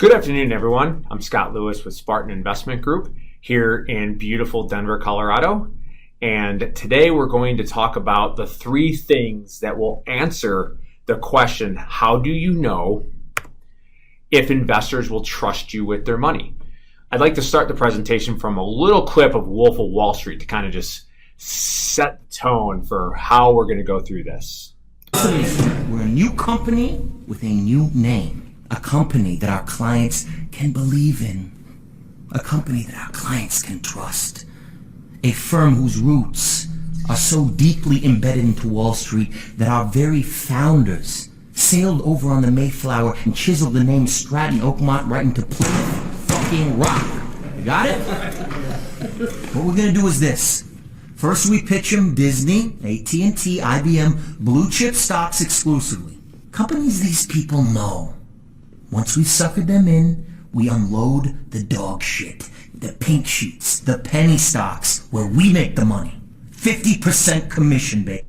Good afternoon, everyone. I'm Scott Lewis with Spartan Investment Group here in beautiful Denver, Colorado. And today we're going to talk about the three things that will answer the question, how do you know if investors will trust you with their money? I'd like to start the presentation from a little clip of Wolf of Wall Street to kind of just set the tone for how we're going to go through this. We're a new company with a new name. A company that our clients can believe in. A company that our clients can trust. A firm whose roots are so deeply embedded into Wall Street that our very founders sailed over on the Mayflower and chiseled the name Stratton Oakmont right into fucking rock. You got it? What we're gonna do is this. First we pitch them Disney, AT&T, IBM, blue chip stocks exclusively. Companies these people know. Once we've suckered them in, we unload the dog shit, the pink sheets, the penny stocks, where we make the money. 50% commission, babe.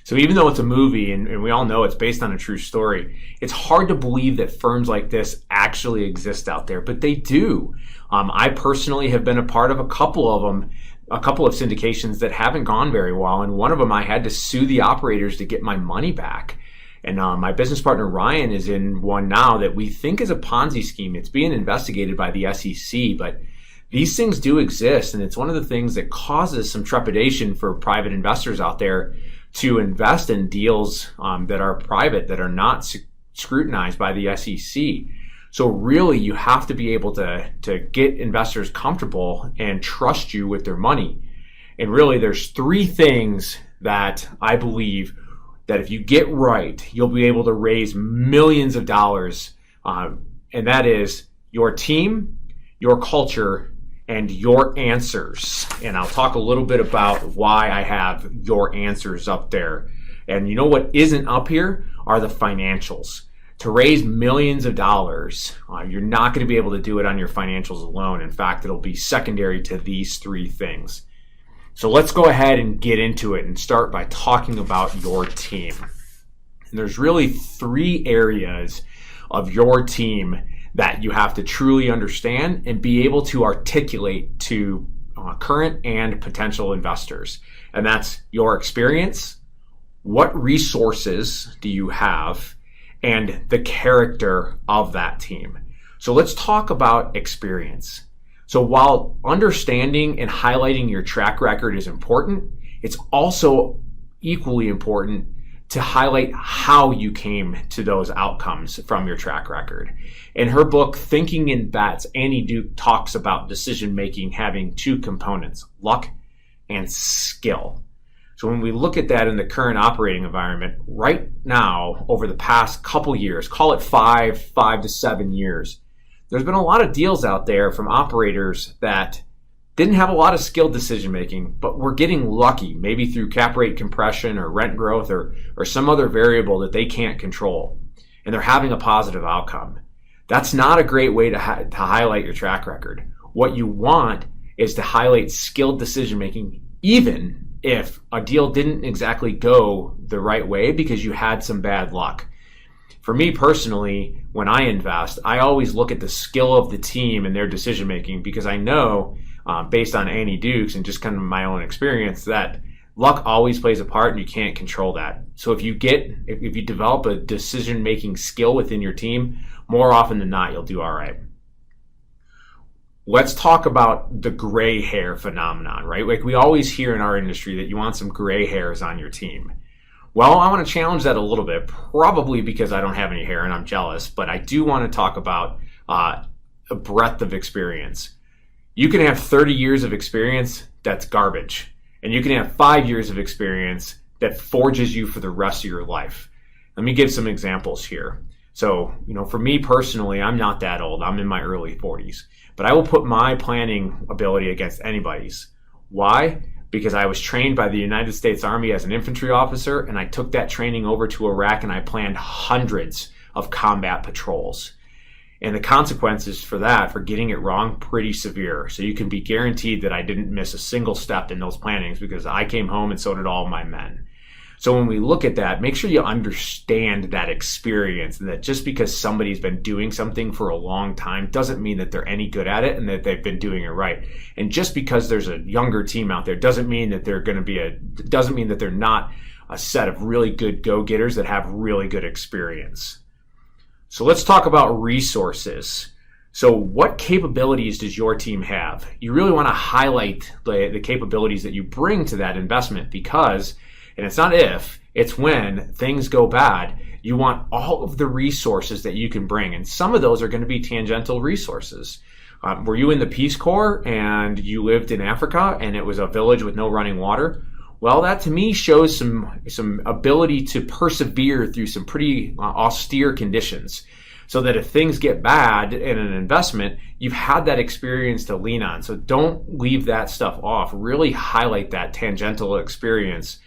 So even though it's a movie and we all know it's based on a true story, it's hard to believe that firms like this actually exist out there, but they do. I personally have been a part of a couple of them, a couple of syndications that haven't gone very well, and one of them I had to sue the operators to get my money back. And my business partner, Ryan, is in one now that we think is a Ponzi scheme. It's being investigated by the SEC, but these things do exist. And it's one of the things that causes some trepidation for private investors out there to invest in deals that are private, that are not scrutinized by the SEC. So really, you have to be able to get investors comfortable and trust you with their money. And really, there's three things that I believe that if you get right, you'll be able to raise millions of dollars. And that is your team, your culture, and your answers. And I'll talk a little bit about why I have your answers up there. And you know what isn't up here are the financials. To raise millions of dollars, you're not going to be able to do it on your financials alone. In fact, it'll be secondary to these three things. So let's go ahead and get into it and start by talking about your team. And there's really three areas of your team that you have to truly understand and be able to articulate to current and potential investors. And that's your experience, what resources do you have, and the character of that team. So let's talk about experience. So while understanding and highlighting your track record is important, it's also equally important to highlight how you came to those outcomes from your track record. In her book, Thinking in Bets, Annie Duke talks about decision-making having two components, luck and skill. So when we look at that in the current operating environment, right now, over the past couple years, call it 5 to 7 years, there's been a lot of deals out there from operators that didn't have a lot of skilled decision making, but were getting lucky, maybe through cap rate compression or rent growth or some other variable that they can't control, and they're having a positive outcome. That's not a great way to highlight your track record. What you want is to highlight skilled decision making, even if a deal didn't exactly go the right way because you had some bad luck. For me personally, when I invest, I always look at the skill of the team and their decision making, because I know, based on Annie Dukes and just kind of my own experience, that luck always plays a part and you can't control that. So if you develop a decision making skill within your team, more often than not, you'll do all right. Let's talk about the gray hair phenomenon, right? Like we always hear in our industry that you want some gray hairs on your team. Well, I want to challenge that a little bit, probably because I don't have any hair and I'm jealous, but I do want to talk about a breadth of experience. You can have 30 years of experience that's garbage, and you can have 5 years of experience that forges you for the rest of your life. Let me give some examples here. So, for me personally, I'm not that old. I'm in my early 40s, but I will put my planning ability against anybody's. Why? Because I was trained by the United States Army as an infantry officer, and I took that training over to Iraq and I planned hundreds of combat patrols. And the consequences for that, for getting it wrong, pretty severe. So you can be guaranteed that I didn't miss a single step in those plannings because I came home and so did all my men. So when we look at that, make sure you understand that experience, and that just because somebody's been doing something for a long time doesn't mean that they're any good at it and that they've been doing it right. And just because there's a younger team out there doesn't mean that they're not a set of really good go-getters that have really good experience. So let's talk about resources. So what capabilities does your team have? You really want to highlight the capabilities that you bring to that investment, because, and it's not if, it's when things go bad, you want all of the resources that you can bring. And some of those are going to be tangential resources. Were you in the Peace Corps and you lived in Africa and it was a village with no running water? Well, that to me shows some ability to persevere through some pretty austere conditions, so that if things get bad in an investment, you've had that experience to lean on. So don't leave that stuff off. Really highlight that tangential experience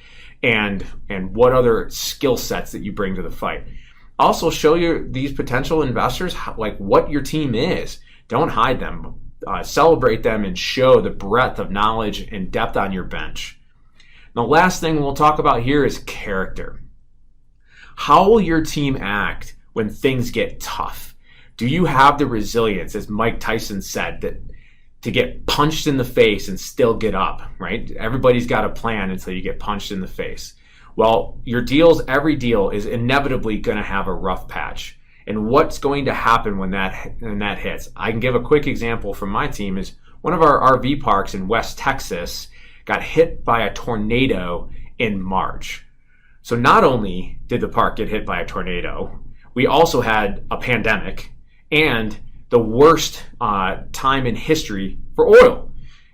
and what other skill sets that you bring to the fight. Also show these potential investors like what your team is. Don't hide them. Celebrate them and show the breadth of knowledge and depth on your bench. The last thing we'll talk about here is character. How will your team act when things get tough? Do you have the resilience, as Mike Tyson said, that to get punched in the face and still get up, right? Everybody's got a plan until you get punched in the face. Well, every deal is inevitably going to have a rough patch. And what's going to happen when that hits? I can give a quick example from my team. Is one of our RV parks in West Texas got hit by a tornado in March. So not only did the park get hit by a tornado, we also had a pandemic and the worst time in history for oil.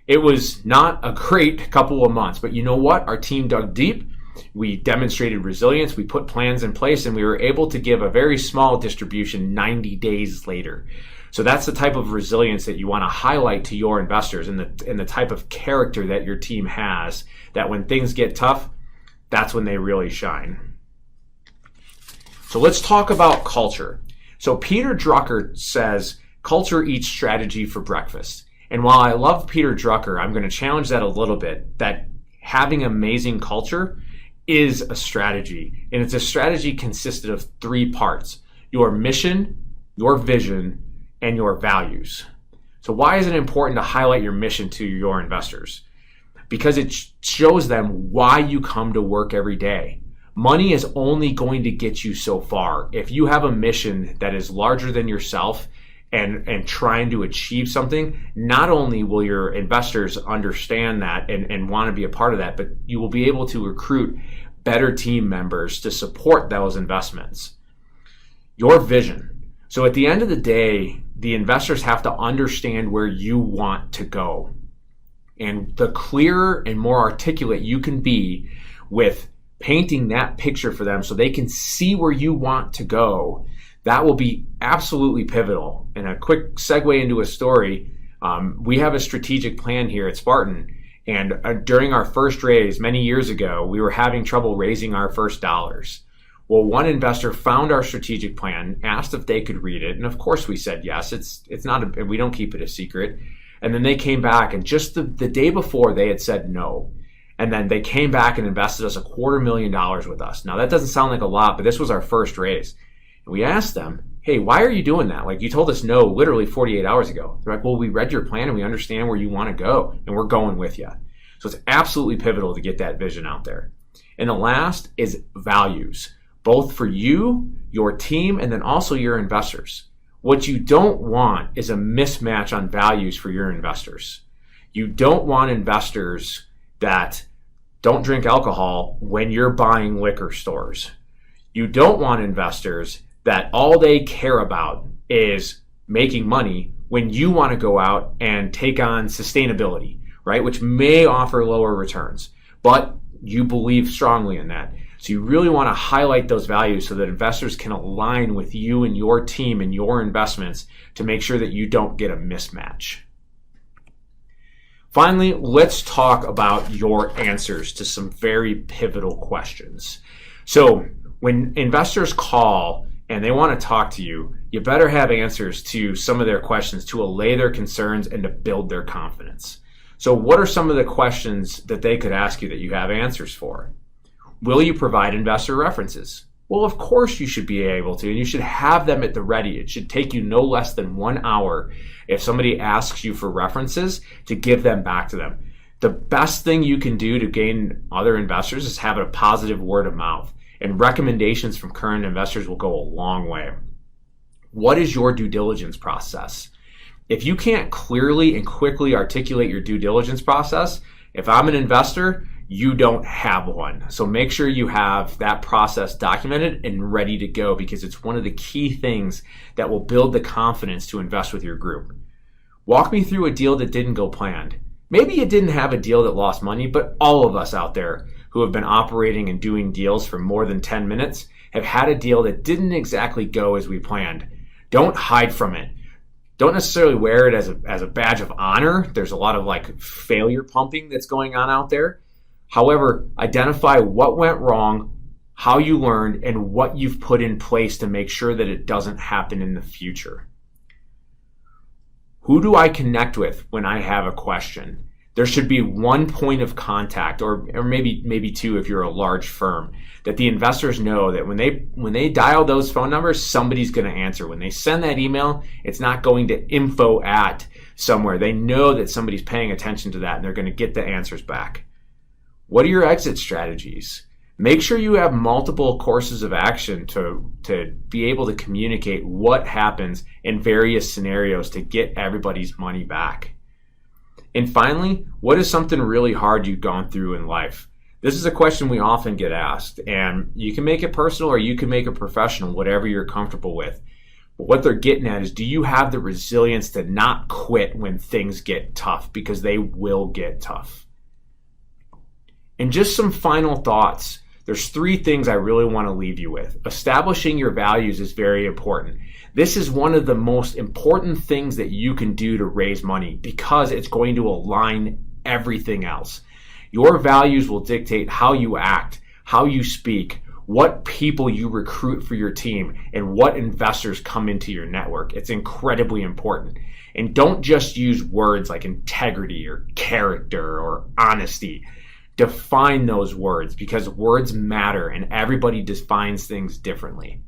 It was not a great couple of months, but you know what? Our team dug deep. We demonstrated resilience. We put plans in place, and we were able to give a very small distribution 90 days later. So that's the type of resilience that you want to highlight to your investors, and the type of character that your team has, that when things get tough, that's when they really shine. So let's talk about culture. So Peter Drucker says, culture eats strategy for breakfast. And while I love Peter Drucker, I'm going to challenge that a little bit, that having amazing culture is a strategy. And it's a strategy consisted of 3 parts: your mission, your vision, and your values. So why is it important to highlight your mission to your investors? Because it shows them why you come to work every day. Money is only going to get you so far. If you have a mission that is larger than yourself and trying to achieve something, not only will your investors understand that and want to be a part of that, but you will be able to recruit better team members to support those investments. Your vision. So at the end of the day, the investors have to understand where you want to go. And the clearer and more articulate you can be with painting that picture for them so they can see where you want to go, that will be absolutely pivotal. And a quick segue into a story, we have a strategic plan here at Spartan. And during our first raise many years ago, we were having trouble raising our first dollars. Well, one investor found our strategic plan, asked if they could read it, and of course we said yes. It's not we don't keep it a secret. And then they came back, and just the day before they had said no. And then they came back and invested us $250,000 with us. Now that doesn't sound like a lot, but this was our first raise. And we asked them, hey, why are you doing that? Like, you told us no literally 48 hours ago. They're like, well, we read your plan and we understand where you want to go, and we're going with you. So it's absolutely pivotal to get that vision out there. And the last is values, both for you, your team, and then also your investors. What you don't want is a mismatch on values for your investors. You don't want investors that don't drink alcohol when you're buying liquor stores. You don't want investors that all they care about is making money when you want to go out and take on sustainability, right? Which may offer lower returns, but you believe strongly in that. So you really want to highlight those values so that investors can align with you and your team and your investments to make sure that you don't get a mismatch. Finally, let's talk about your answers to some very pivotal questions. So when investors call and they want to talk to you, you better have answers to some of their questions to allay their concerns and to build their confidence. So what are some of the questions that they could ask you that you have answers for? Will you provide investor references? Well, of course you should be able to, and you should have them at the ready. It should take you no less than 1 hour if somebody asks you for references to give them back to them. The best thing you can do to gain other investors is have a positive word of mouth, and recommendations from current investors will go a long way. What is your due diligence process? If you can't clearly and quickly articulate your due diligence process, if I'm an investor, you don't have one. So make sure you have that process documented and ready to go, because it's one of the key things that will build the confidence to invest with your group. Walk me through a deal that didn't go planned. Maybe you didn't have a deal that lost money, but all of us out there who have been operating and doing deals for more than 10 minutes have had a deal that didn't exactly go as we planned. Don't hide from it. Don't necessarily wear it as a badge of honor. There's a lot of failure pumping that's going on out there. However, identify what went wrong, how you learned, and what you've put in place to make sure that it doesn't happen in the future. Who do I connect with when I have a question? There should be one point of contact, or maybe two if you're a large firm, that the investors know that when they dial those phone numbers, somebody's going to answer. When they send that email, it's not going to info at somewhere. They know that somebody's paying attention to that, and they're going to get the answers back. What are your exit strategies? Make sure you have multiple courses of action to be able to communicate what happens in various scenarios to get everybody's money back. And finally, what is something really hard you've gone through in life? This is a question we often get asked, and you can make it personal or you can make it professional, whatever you're comfortable with. But what they're getting at is, do you have the resilience to not quit when things get tough? Because they will get tough. And just some final thoughts. There's 3 things I really want to leave you with. Establishing your values is very important. This is one of the most important things that you can do to raise money, because it's going to align everything else. Your values will dictate how you act, how you speak, what people you recruit for your team, and what investors come into your network. It's incredibly important. And don't just use words like integrity or character or honesty. Define those words, because words matter and everybody defines things differently.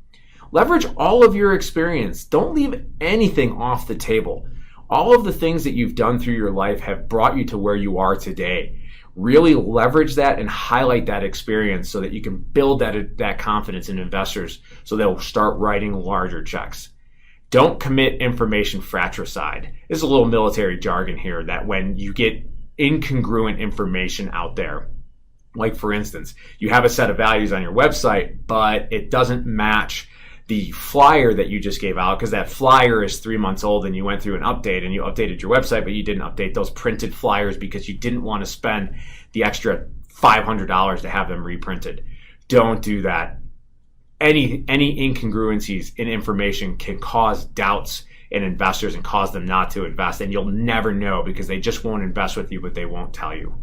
Leverage all of your experience. Don't leave anything off the table. All of the things that you've done through your life have brought you to where you are today. Really leverage that and highlight that experience so that you can build that confidence in investors so they'll start writing larger checks. Don't commit information fratricide. This is a little military jargon here, that when you get incongruent information out there, like for instance, you have a set of values on your website, but it doesn't match the flyer that you just gave out, because that flyer is 3 months old and you went through an update and you updated your website, but you didn't update those printed flyers because you didn't want to spend the extra $500 to have them reprinted. Don't do that. Any incongruencies in information can cause doubts in investors and cause them not to invest, and you'll never know because they just won't invest with you, but they won't tell you.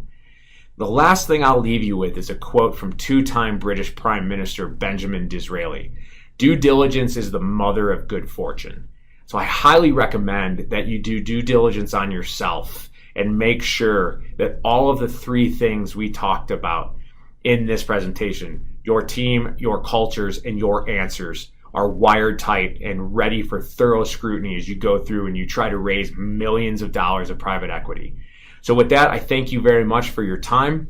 The last thing I'll leave you with is a quote from 2-time British Prime Minister Benjamin Disraeli. Due diligence is the mother of good fortune. So I highly recommend that you do due diligence on yourself and make sure that all of the 3 things we talked about in this presentation, your team, your cultures, and your answers, are wired tight and ready for thorough scrutiny as you go through and you try to raise millions of dollars of private equity. So with that, I thank you very much for your time.